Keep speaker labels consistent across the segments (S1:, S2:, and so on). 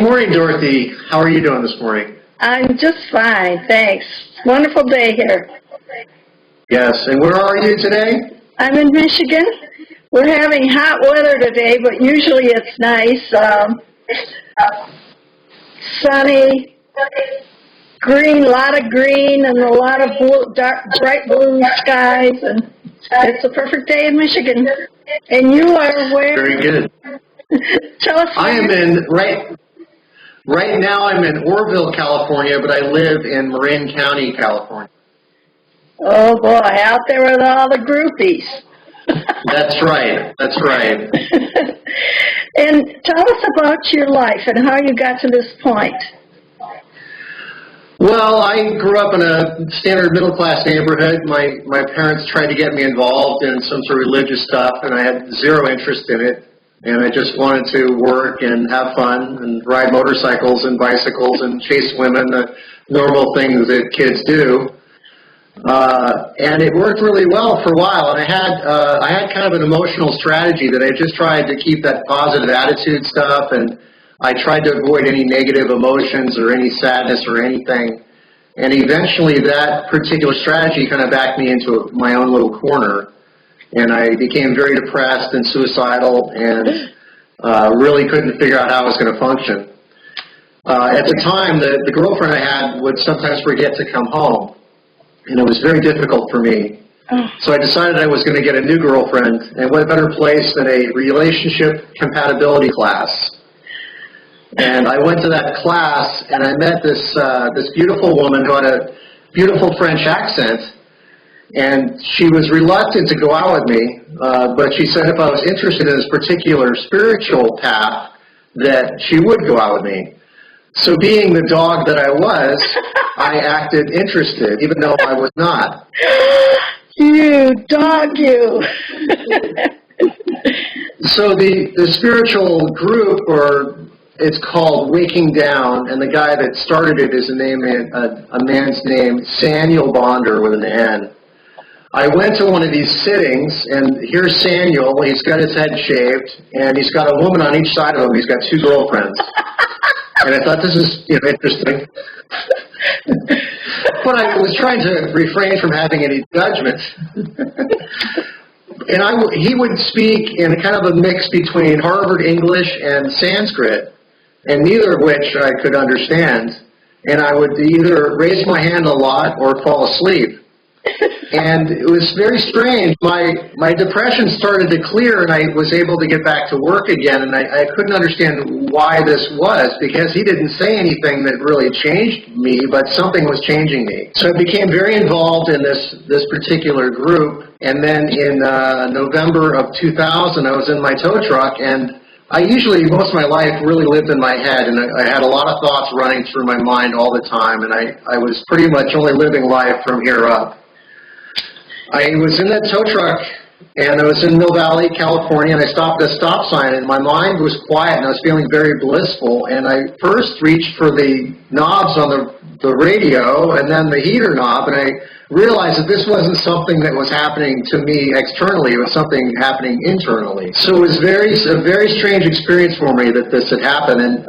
S1: Good morning, Dorothy. How are you doing this morning?
S2: I'm just fine, thanks. Wonderful day here.
S1: Yes, and where are you today?
S2: I'm in Michigan. We're having hot weather today, but usually it's nice. Sunny, green, a lot of green, and a lot of blue, dark, bright blue skies, and it's a perfect day in Michigan. And you are where?
S1: Very good.
S2: Tell us.
S1: I am in right now. I'm in Orville, California, but I live in Marin County, California.
S2: Oh boy, out there with all the groupies.
S1: That's right. That's right.
S2: And tell us about your life and how you got to this point.
S1: Well, I grew up in a standard middle-class neighborhood. My parents tried to get me involved in some sort of religious stuff, and I had zero interest in it. And I just wanted to work and have fun and ride motorcycles and bicycles and chase women, the normal things that kids do. And it worked really well for a while. And I had kind of an emotional strategy that I just tried to keep that positive attitude stuff, and I tried to avoid any negative emotions or any sadness or anything. And eventually that particular strategy kind of backed me into my own little corner. And I became very depressed and suicidal and really couldn't figure out how I was going to function. At the time, the girlfriend I had would sometimes forget to come home, and it was very difficult for me. So I decided I was going to get a new girlfriend, and what better place than a relationship compatibility class. And I went to that class, and I met this beautiful woman who had a beautiful French accent. And she was reluctant to go out with me, but she said if I was interested in this particular spiritual path, that she would go out with me. So being the dog that I was, I acted interested, even though I was not.
S2: You dog, you.
S1: So the spiritual group, or it's called Waking Down, and the guy that started it is a man's name, Samuel Bonder with an N. I went to one of these sittings, and here's Samuel. He's got his head shaved, and he's got a woman on each side of him. He's got two girlfriends. And I thought, this is interesting. But I was trying to refrain from having any judgment. And he would speak in kind of a mix between Harvard English and Sanskrit, and neither of which I could understand. And I would either raise my hand a lot or fall asleep. And it was very strange. My depression started to clear, and I was able to get back to work again, and I couldn't understand why this was, because he didn't say anything that really changed me, but something was changing me. So I became very involved in this particular group, and then in November of 2000, I was in my tow truck, and I usually, most of my life, really lived in my head, and I had a lot of thoughts running through my mind all the time, and I was pretty much only living life from here up. I was in that tow truck, and I was in Mill Valley, California, and I stopped at a stop sign, and my mind was quiet, and I was feeling very blissful, and I first reached for the knobs on the radio, and then the heater knob, and I realized that this wasn't something that was happening to me externally, it was something happening internally. So it was a very strange experience for me that this had happened, and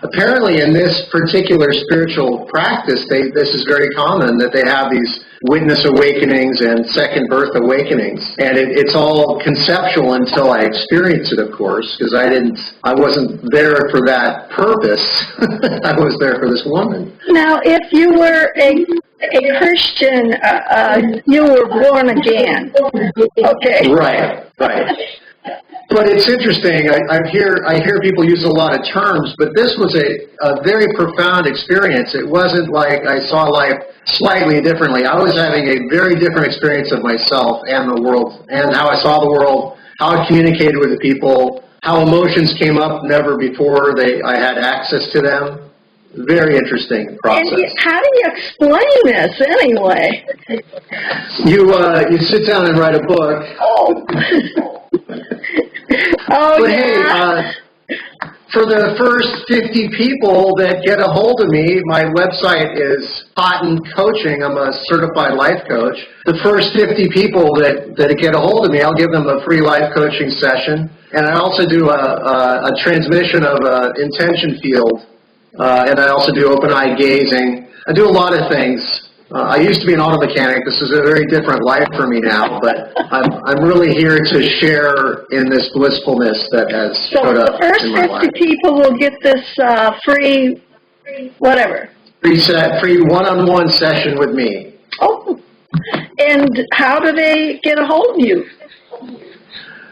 S1: apparently in this particular spiritual practice, this is very common, that they have these witness awakenings and second birth awakenings. And it's all conceptual until I experience it, of course, because I wasn't there for that purpose. I was there for this woman.
S2: Now, if you were a Christian, you were born again. Okay.
S1: Right. But it's interesting. I hear people use a lot of terms, but this was a very profound experience. It wasn't like I saw life slightly differently. I was having a very different experience of myself and the world, and how I saw the world, how I communicated with the people, how emotions came up never before I had access to them. Very interesting process.
S2: And how do you explain this anyway?
S1: You sit down and write a book. But
S2: yeah.
S1: Hey, for the first 50 people that get a hold of me, my website is Cotton Coaching. I'm a certified life coach. The first 50 people that get a hold of me, I'll give them a free life coaching session. And I also do a transmission of an intention field, and I also do open-eye gazing. I do a lot of things. I used to be an auto mechanic. This is a very different life for me now, but I'm really here to share in this blissfulness that has showed up in my life.
S2: So the first 50 people will get this free whatever.
S1: Free one-on-one session with me.
S2: Oh, and how do they get a hold of you?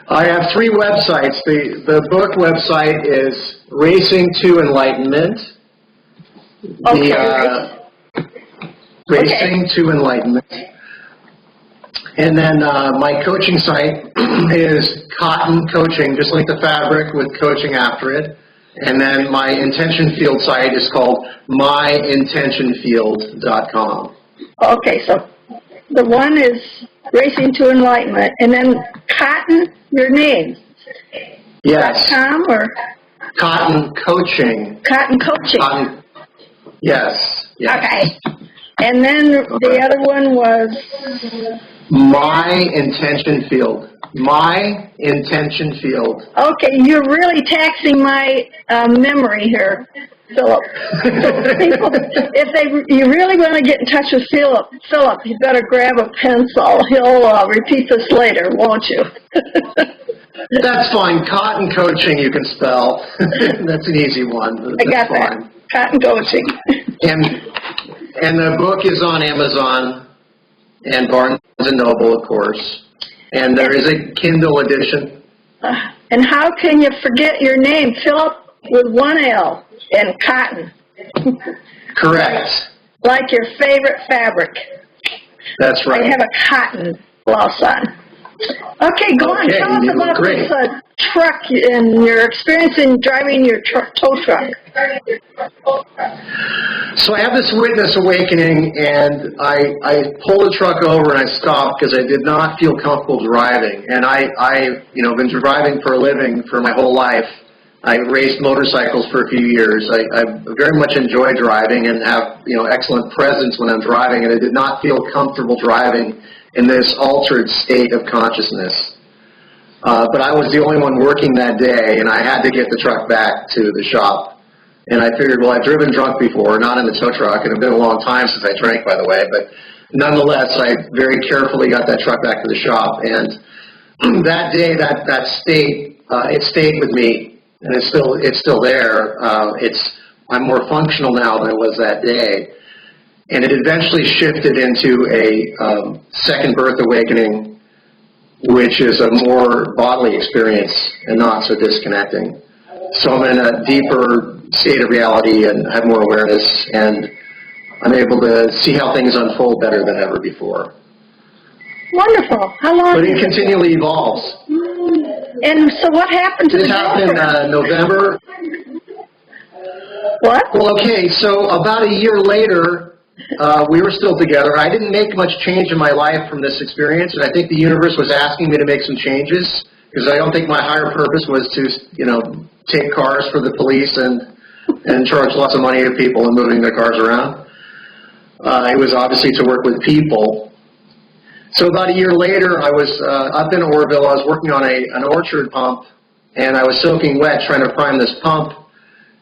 S1: I have 3 websites. The book website is Racing to Enlightenment. Racing to Enlightenment. And then my coaching site is Cotton Coaching, just like the fabric with coaching after it. And then my intention field site is called myintentionfield.com.
S2: Okay, so the one is Racing to Enlightenment, and then Cotton, your name.
S1: Yes.
S2: .com or?
S1: Cotton Coaching.
S2: Cotton Coaching.
S1: Cotton, yes.
S2: Okay. And then the other one was?
S1: My Intention Field. My Intention Field.
S2: Okay, you're really taxing my memory here, Philip. People, you really want to get in touch with Philip, you better grab a pencil. He'll repeat this later, won't you?
S1: That's fine. Cotton Coaching you can spell. That's an easy one.
S2: I got that. Cotton Coaching.
S1: And the book is on Amazon and Barnes & Noble, of course. And there is a Kindle edition.
S2: And how can you forget your name, Philip, with one L, and Cotton?
S1: Correct.
S2: Like your favorite fabric.
S1: That's right.
S2: I have a cotton blouse on. Okay, go on. Tell us about this truck and your experience in driving your tow truck.
S1: So I have this witness awakening, and I pull the truck over and I stop because I did not feel comfortable driving. And I've been driving for a living for my whole life. I raced motorcycles for a few years. I very much enjoy driving and have excellent presence when I'm driving, and I did not feel comfortable driving in this altered state of consciousness. But I was the only one working that day, and I had to get the truck back to the shop. And I figured, well, I've driven drunk before, not in the tow truck, and it's been a long time since I drank, by the way. But nonetheless, I very carefully got that truck back to the shop. And that day, that state, it stayed with me, and it's still there. I'm more functional now than I was that day. And it eventually shifted into a second birth awakening, which is a more bodily experience and not so disconnecting. So I'm in a deeper state of reality and have more awareness, and I'm able to see how things unfold better than ever before.
S2: Wonderful. How long?
S1: But it continually evolves.
S2: And so what happened to
S1: this happened in November.
S2: What?
S1: Well, okay, so about a year later, we were still together. I didn't make much change in my life from this experience, and I think the universe was asking me to make some changes, because I don't think my higher purpose was to, take cars for the police and charge lots of money to people and moving their cars around. It was obviously to work with people. So about a year later, I was up in Orville. I was working on an orchard pump, and I was soaking wet trying to prime this pump.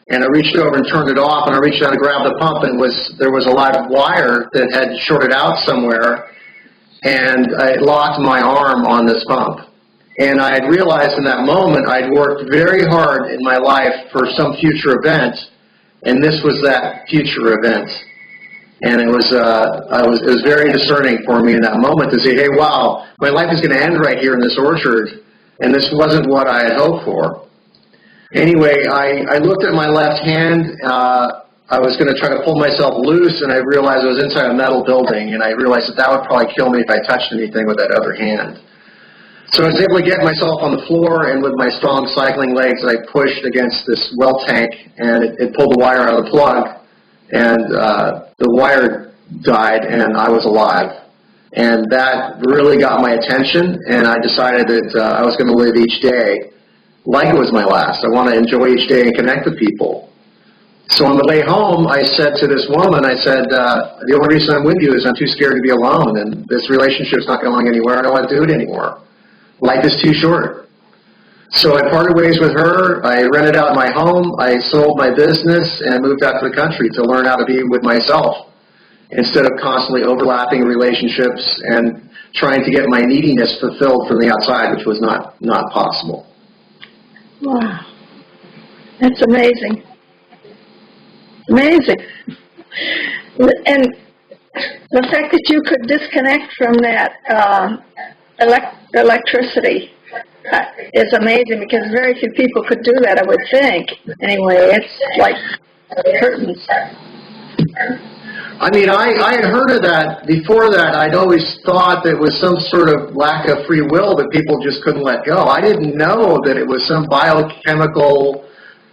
S1: And I reached over and turned it off, and I reached down to grab the pump, and there was a live wire that had shorted out somewhere, and I locked my arm on this pump. And I had realized in that moment I'd worked very hard in my life for some future event, and this was that future event. And it was very discerning for me in that moment to say, hey, wow, my life is going to end right here in this orchard, and this wasn't what I had hoped for. Anyway, I looked at my left hand. I was going to try to pull myself loose, and I realized I was inside a metal building, and I realized that would probably kill me if I touched anything with that other hand. So I was able to get myself on the floor, and with my strong cycling legs, I pushed against this well tank, and it pulled the wire out of the plug, and the wire died, and I was alive. And that really got my attention, and I decided that I was going to live each day like it was my last. I want to enjoy each day and connect with people. So on the way home, I said to this woman, I said, the only reason I'm with you is I'm too scared to be alone, and this relationship's not going anywhere. I don't want to do it anymore. Life is too short. So I parted ways with her. I rented out my home. I sold my business and moved out to the country to learn how to be with myself instead of constantly overlapping relationships and trying to get my neediness fulfilled from the outside, which was not possible.
S2: Wow. That's amazing. Amazing. And the fact that you could disconnect from that electricity is amazing, because very few people could do that, I would think. Anyway, it's like curtains.
S1: I mean, I had heard of that. Before that, I'd always thought that it was some sort of lack of free will that people just couldn't let go. I didn't know that it was some biochemical,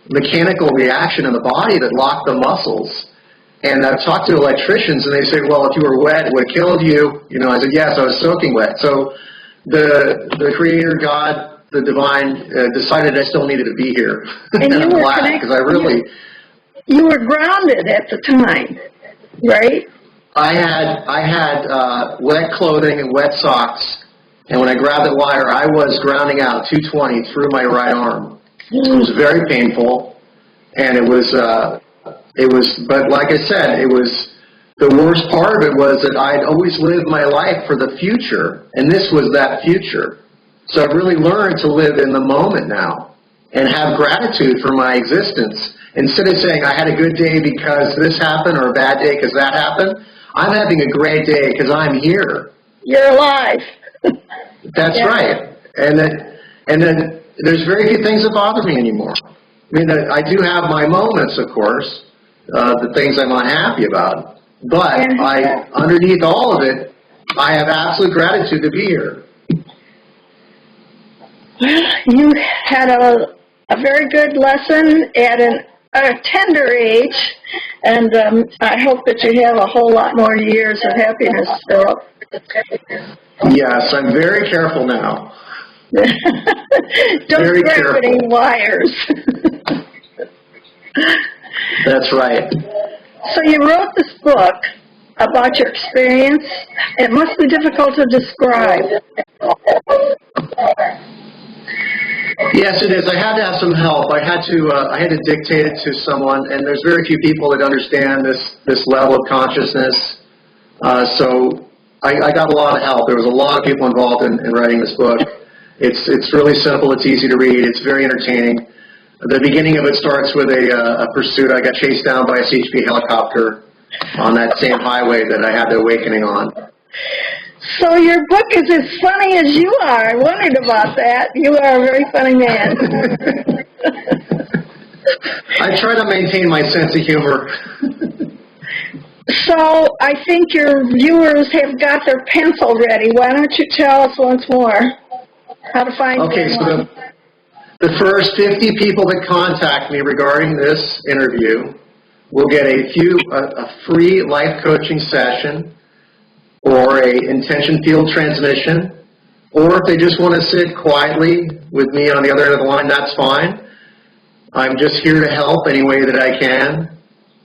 S1: mechanical reaction in the body that locked the muscles. And I've talked to electricians, and they say, well, if you were wet, it would have killed you. You know, I said, yes, I was soaking wet. So the Creator, God, the Divine, decided I still needed to be here.
S2: And
S1: I'm
S2: you were
S1: glad, because I really...
S2: You were grounded at the time, right?
S1: I had wet clothing and wet socks, and when I grabbed the wire, I was grounding out 220 through my right arm. It was very painful, and it was, but like I said, it was, the worst part of it was that I'd always lived my life for the future, and this was that future. So I've really learned to live in the moment now and have gratitude for my existence. Instead of saying I had a good day because this happened or a bad day because that happened, I'm having a great day because I'm here.
S2: You're alive.
S1: That's right. And then there's very few things that bother me anymore. I mean, I do have my moments, of course, the things I'm unhappy about. But underneath all of it, I have absolute gratitude to be here.
S2: You had a very good lesson at a tender age, and I hope that you have a whole lot more years of happiness, Philip.
S1: Yes, I'm very careful now.
S2: Don't
S1: very
S2: grab any wires.
S1: That's right.
S2: So you wrote this book about your experience. It must be difficult to describe.
S1: Yes, it is. I had to have some help. I had to dictate it to someone, and there's very few people that understand this level of consciousness. So I got a lot of help. There was a lot of people involved in writing this book. It's really simple. It's easy to read. It's very entertaining. The beginning of it starts with a pursuit. I got chased down by a CHP helicopter on that same highway that I had the awakening on.
S2: So your book is as funny as you are. I wondered about that. You are a very funny man.
S1: I try to maintain my sense of humor.
S2: So I think your viewers have got their pencil ready. Why don't you tell us once more how to find
S1: Okay, so the first 50 people that contact me regarding this interview will get a free life coaching session, or a intention field transmission, or if they just want to sit quietly with me on the other end of the line, that's fine. I'm just here to help any way that I can,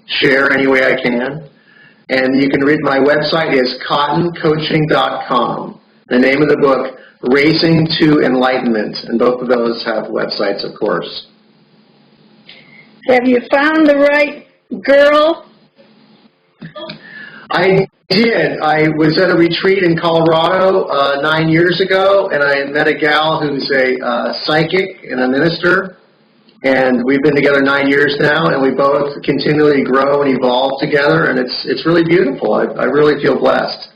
S1: share any way I can. And you can read, my website is cottoncoaching.com. The name of the book, Racing to Enlightenment, and both of those have websites, of course.
S2: Have you found the right girl?
S1: I did. I was at a retreat in Colorado 9 years ago, and I met a gal who's a psychic and a minister, and we've been together 9 years now, and we both continually grow and evolve together, and it's really beautiful. I really feel blessed.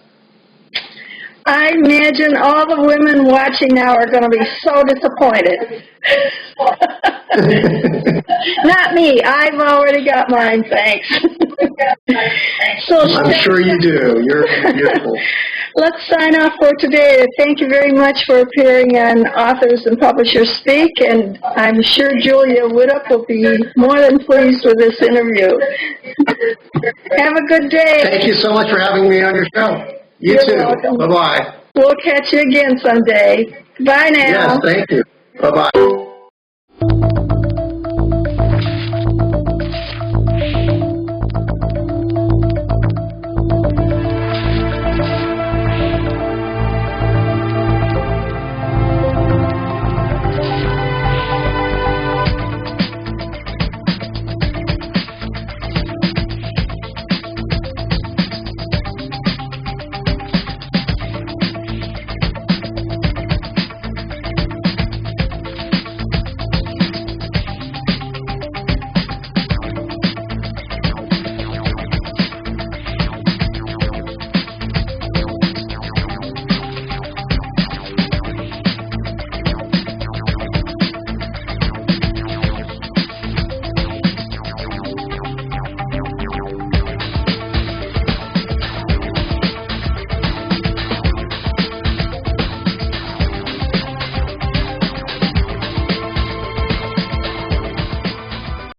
S2: I imagine all the women watching now are going to be so disappointed. Not me. I've already got mine, thanks. So
S1: I'm sure you do. You're beautiful.
S2: Let's sign off for today. Thank you very much for appearing on Authors and Publishers Speak, and I'm sure Julia Widup will be more than pleased with this interview. Have a good day.
S1: Thank you so much for having me on your show. You
S2: You're
S1: too.
S2: welcome.
S1: Bye-bye.
S2: We'll catch you again someday. Bye now.
S1: Yes, thank you. Bye-bye.